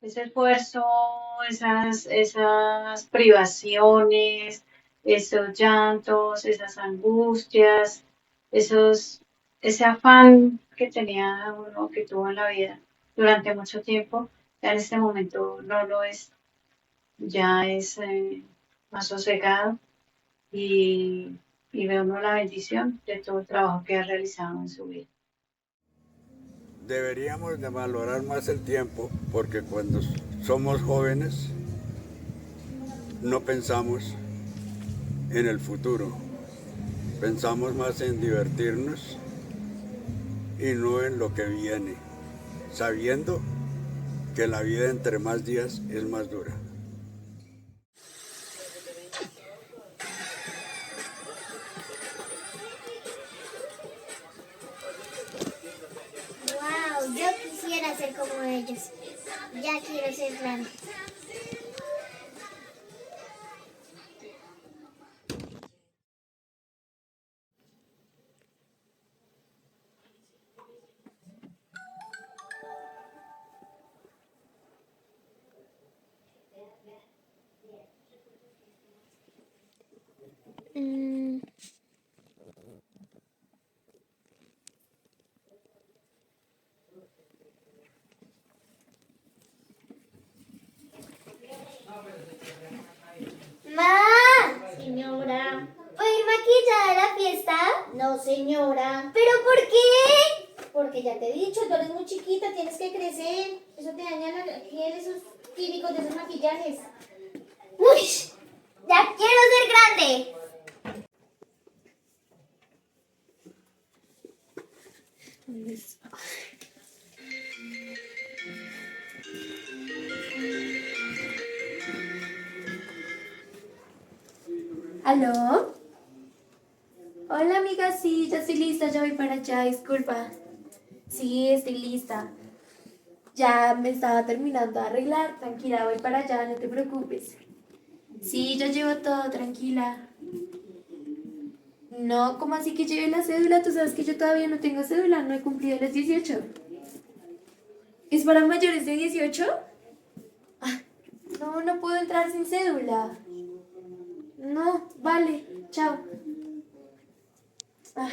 ese esfuerzo, esas privaciones, esos llantos, esas angustias, esos, ese afán que tenía uno, que tuvo en la vida durante mucho tiempo, ya en este momento no lo es, ya es más sosegado y, y ve uno la bendición de todo el trabajo que ha realizado en su vida. Deberíamos de valorar más el tiempo porque cuando somos jóvenes no pensamos en el futuro, pensamos más en divertirnos y no en lo que viene, sabiendo que la vida entre más días es más dura. Wow, yo quisiera ser como ellos. Ya quiero ser grande. Mm, Ma, señora, ¿puedo ir maquillada a la fiesta? No, señora. ¿Pero por qué? Porque ya te he dicho, tú eres muy chiquita, tienes que crecer. Eso te daña la piel, esos químicos de esos maquillajes. Uy, ya quiero ser grande. ¿Aló? Hola amiga, sí, ya estoy lista, ya voy para allá, disculpa. Sí, estoy lista. Ya me estaba terminando de arreglar, tranquila, voy para allá, no te preocupes. Sí, yo llevo todo, tranquila. No, ¿cómo así que lleve la cédula? Tú sabes que yo todavía no tengo cédula, no he cumplido los 18. ¿Es para mayores de 18? Ah, no, no puedo entrar sin cédula. No, vale, chao. Ah,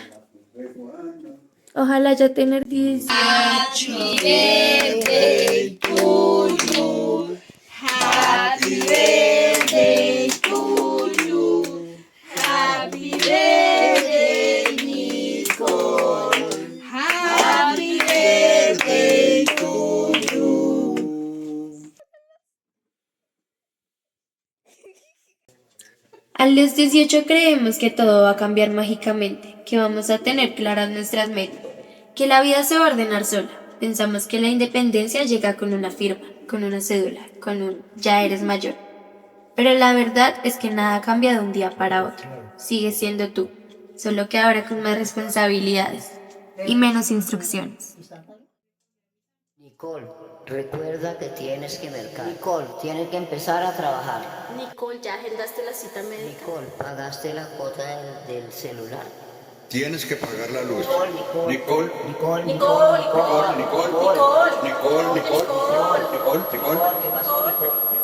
ojalá ya tener 18. A los 18 creemos que todo va a cambiar mágicamente, que vamos a tener claras nuestras metas, que la vida se va a ordenar sola. Pensamos que la independencia llega con una firma, con una cédula, con un ya eres mayor. Pero la verdad es que nada cambia de un día para otro. Sigues siendo tú, solo que ahora con más responsabilidades y menos instrucciones. Nicole, recuerda que tienes que mercar. Nicole, tienes que empezar a trabajar. Nicole, ¿ya agendaste la cita médica? Nicole, ¿pagaste la cuota del celular? Tienes que pagar la luz. Nicole, Nicole, Nicole, Nicole, Nicole, Nicole, Nicole, Nicole, Nicole. ¿qué pasó, Nicole?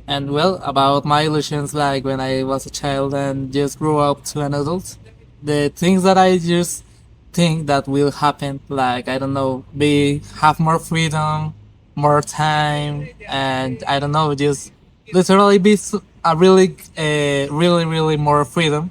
And well, about my illusions, like when I was a child and just grew up to an adult, the things that I just think that will happen, like I don't know, be have more freedom, more time, and I don't know, just literally be a really more freedom.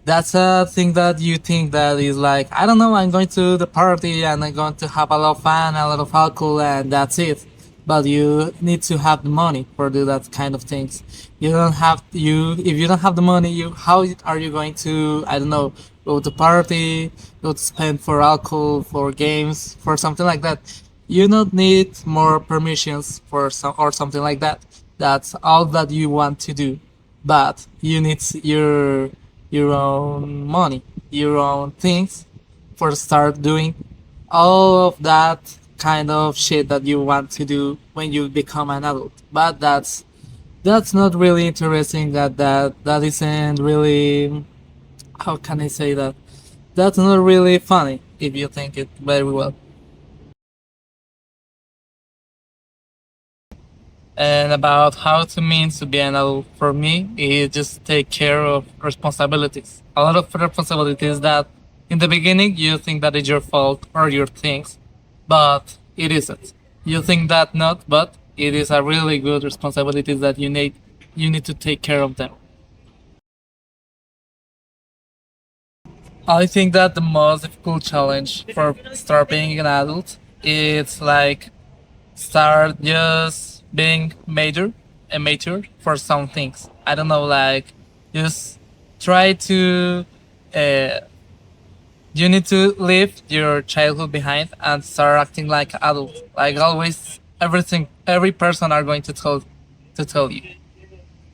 That's a thing that you think that is like, I don't know, I'm going to the party and I'm going to have a lot of fun, a lot of alcohol, and that's it. But you need to have the money for do that kind of things. You don't have you if you don't have the money, you how are you going to, I don't know, go to party, go to spend for alcohol, for games, for something like that. You don't need more permissions for some or something like that. That's all that you want to do, but you need your own money, your own things for start doing all of that kind of shit that you want to do when you become an adult. But that's not really interesting. That isn't really, how can I say that? That's not really funny if you think it very well. And about how to mean to be an adult for me is just take care of responsibilities. A lot of responsibilities that in the beginning you think that it's your fault or your things, but it isn't. You think that not, but it is a really good responsibility that you need to take care of them. I think that the most difficult challenge for start being an adult is like start just being major and mature for some things. I don't know, like just try to. Uh, you need to leave your childhood behind and start acting like adult. Like always, everything, every person are going to tell you.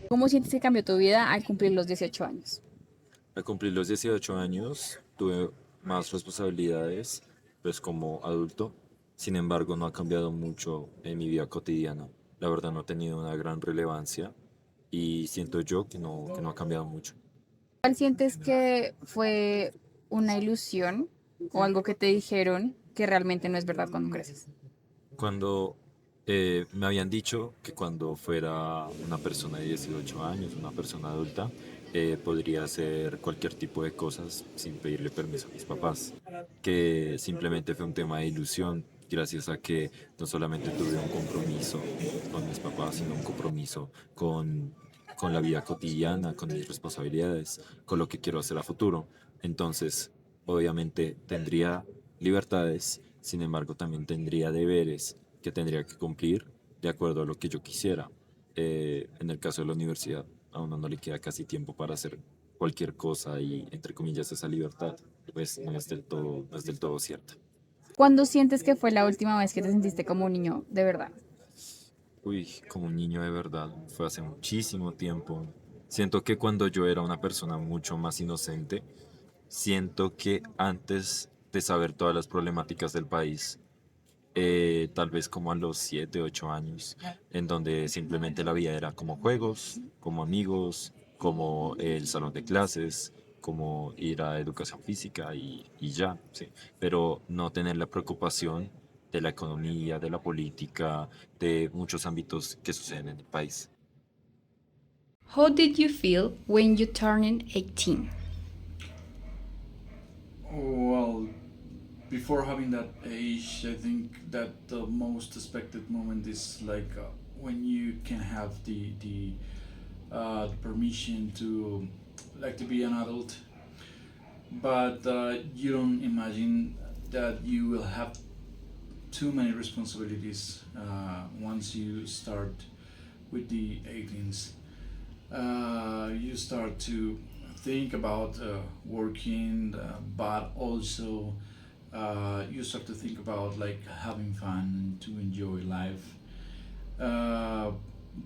¿Cómo sientes que cambió tu vida al cumplir los 18 años? Al cumplir los 18 años tuve más responsabilidades, pues como adulto. Sin embargo, no ha cambiado mucho en mi vida cotidiana. La verdad no ha tenido una gran relevancia y siento yo que no ha cambiado mucho. ¿Cuál sientes que fue una ilusión o algo que te dijeron que realmente no es verdad cuando creces? Cuando me habían dicho que cuando fuera una persona de 18 años, una persona adulta, podría hacer cualquier tipo de cosas sin pedirle permiso a mis papás, que simplemente fue un tema de ilusión, gracias a que no solamente tuve un compromiso con mis papás, sino un compromiso con la vida cotidiana, con mis responsabilidades, con lo que quiero hacer a futuro. Entonces, obviamente tendría libertades, sin embargo también tendría deberes que tendría que cumplir de acuerdo a lo que yo quisiera. En el caso de la universidad, a uno no le queda casi tiempo para hacer cualquier cosa y, entre comillas, esa libertad, pues no es del todo cierta. ¿Cuándo sientes que fue la última vez que te sentiste como un niño de verdad? Uy, como un niño de verdad, fue hace muchísimo tiempo. Siento que cuando yo era una persona mucho más inocente, siento que antes de saber todas las problemáticas del país, tal vez como a los 7 8 años, en donde simplemente la vida era como juegos, como amigos, como el salón de clases, como ir a educación física y ya, sí. Pero no tener la preocupación de la economía, de la política, de muchos ámbitos que suceden en el país. How did you feel when you turned 18? Well, before having that age, I think that the most expected moment is like when you can have the permission to like to be an adult, but you don't imagine that you will have too many responsibilities once you start with the 18s. You start to think about working, but also you start to think about like having fun to enjoy life. Uh,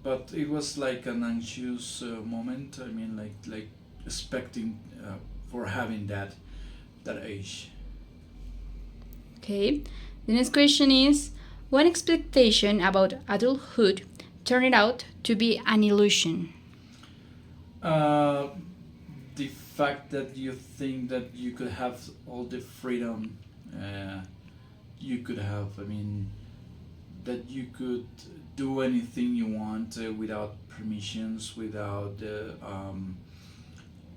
but it was like an anxious moment. I mean, like expecting for having that age. Okay. The next question is, one expectation about adulthood turned out to be an illusion. Uh, the fact that you think that you could have all the freedom you could have. I mean, that you could do anything you want without permissions, without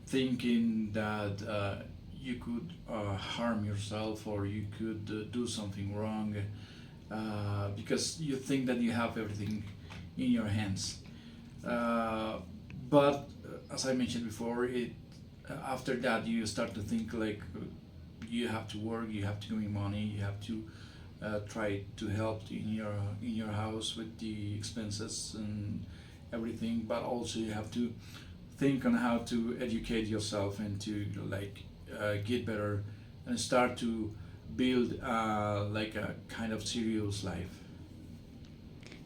thinking that you could harm yourself or you could do something wrong because you think that you have everything in your hands. Uh, but as I mentioned before, it after that you start to think like you have to work, you have to make money, you have to try to help in your house with the expenses and everything. But also you have to think on how to educate yourself and to like get better and start to build like a kind of serious life.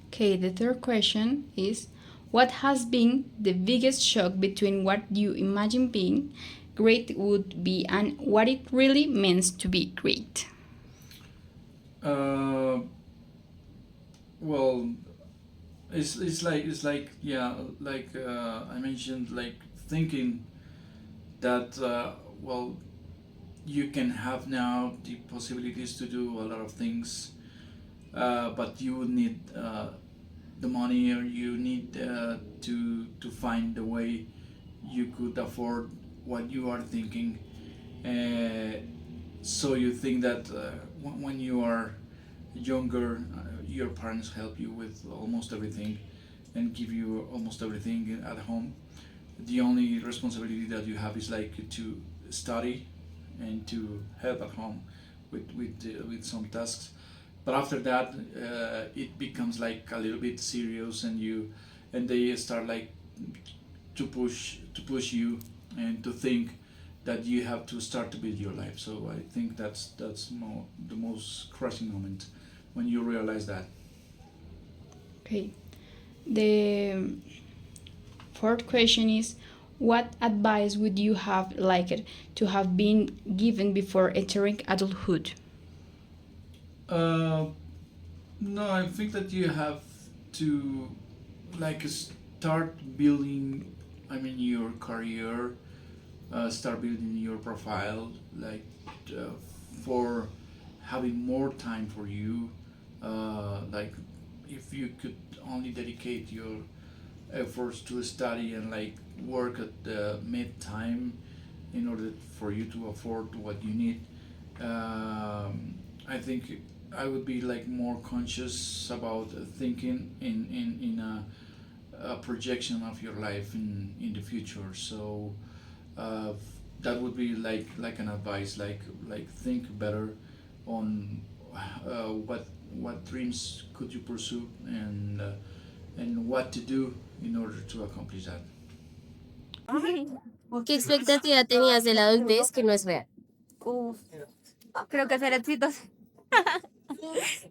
Okay, the third question is, what has been the biggest shock between what you imagine being great would be and what it really means to be great? Uh, well, it's like yeah, like I mentioned, like thinking that well, you can have now the possibilities to do a lot of things, but you would need the money, or you need to find the way you could afford what you are thinking. uh, so you think that when you are younger, your parents help you with almost everything and give you almost everything at home. The only responsibility that you have is like to study and to help at home with some tasks. But after that, it becomes like a little bit serious, and they start like to push you and to think that you have to start to build your life. So I think that's more the most crushing moment when you realize that. Okay. The fourth question is, what advice would you have liked to have been given before entering adulthood? Uh, no, I think that you have to like start building. I mean, your career, start building your profile, like uh, for having more time for you. Like if you could only dedicate your efforts to study and like work at the mid time in order for you to afford what you need. I think I would be like more conscious about thinking in a projection of your life in the future. So uh, that would be like an advice, like think better on what dreams could you pursue, and what to do in order to accomplish that. ¿Qué expectativa tenías de la adultez que no es real? Uf, creo que ser exitosa.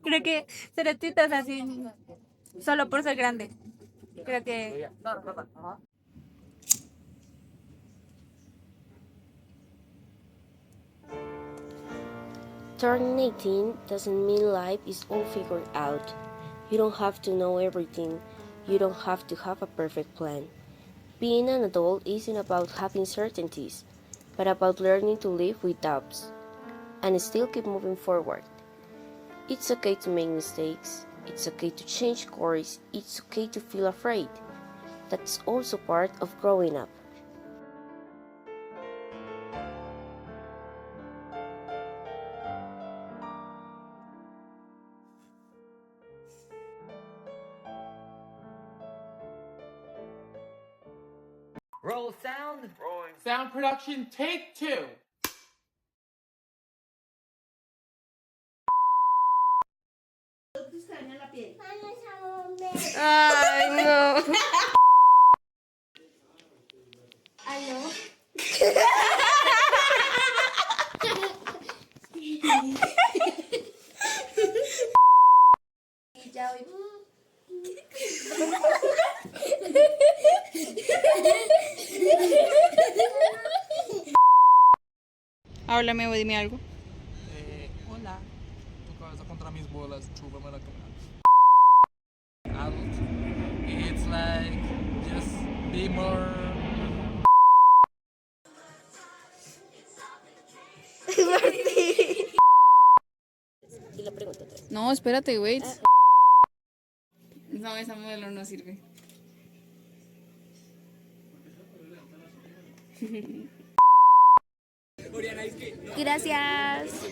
Creo que ser exitosa así solo por ser grande. Creo que Turning 18 doesn't mean life is all figured out. You don't have to know everything. You don't have to have a perfect plan. Being an adult isn't about having certainties, but about learning to live with doubts and still keep moving forward. It's okay to make mistakes. It's okay to change course. It's okay to feel afraid. That's also part of growing up. Roll sound. Rolling. Sound production, take two. Ay, no. ¿Aló? Y ya voy. Háblame o dime algo. Hola. Tu cabeza contra mis bolas, chúpame la cara. Adult. It's like just be more. No, espérate, wait. No, esa modelo no sirve. Gracias.